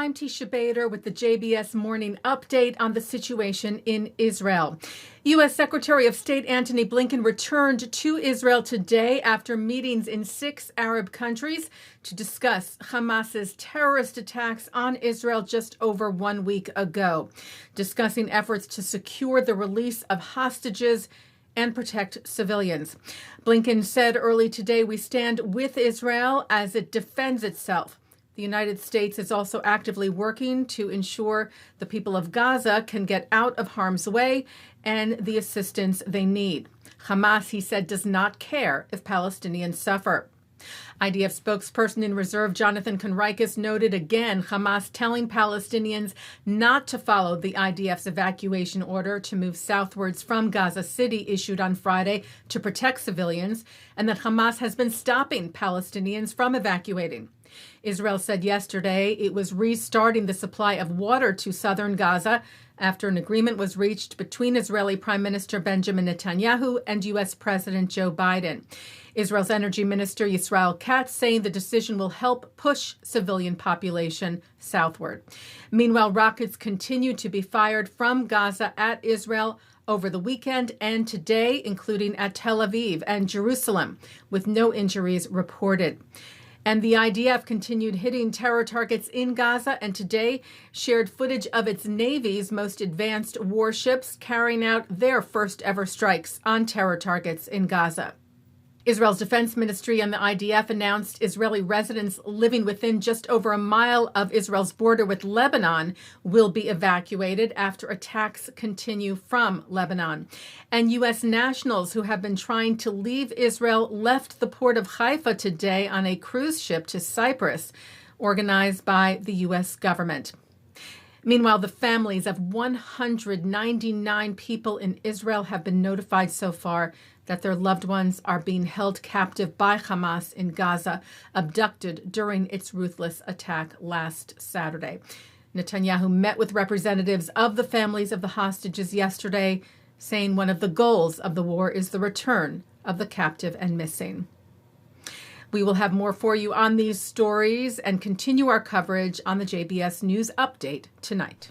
I'm Tisha Bader with the JBS Morning Update on the situation in Israel. U.S. Secretary of State Antony Blinken returned to Israel today after meetings in 6 Arab countries to discuss Hamas's terrorist attacks on Israel just over 1 week ago, discussing efforts to secure the release of hostages and protect civilians. Blinken said early today, "We stand with Israel as it defends itself." The United States is also actively working to ensure the people of Gaza can get out of harm's way and the assistance they need. Hamas, he said, does not care if Palestinians suffer. IDF spokesperson in reserve Jonathan Conricus noted again Hamas telling Palestinians not to follow the IDF's evacuation order to move southwards from Gaza City issued on Friday to protect civilians, and that Hamas has been stopping Palestinians from evacuating. Israel said yesterday it was restarting the supply of water to southern Gaza after an agreement was reached between Israeli Prime Minister Benjamin Netanyahu and U.S. President Joe Biden. Israel's Energy Minister Yisrael Katz saying the decision will help push civilian population southward. Meanwhile, rockets continue to be fired from Gaza at Israel over the weekend and today, including at Tel Aviv and Jerusalem, with no injuries reported. And the IDF continued hitting terror targets in Gaza and today shared footage of its Navy's most advanced warships carrying out their first ever strikes on terror targets in Gaza. Israel's defense ministry and the IDF announced Israeli residents living within just over a mile of Israel's border with Lebanon will be evacuated after attacks continue from Lebanon. And U.S. nationals who have been trying to leave Israel left the port of Haifa today on a cruise ship to Cyprus, organized by the U.S. government. Meanwhile, the families of 199 people in Israel have been notified so far that their loved ones are being held captive by Hamas in Gaza, abducted during its ruthless attack last Saturday. Netanyahu met with representatives of the families of the hostages yesterday, saying one of the goals of the war is the return of the captive and missing. We will have more for you on these stories and continue our coverage on the JBS News Update tonight.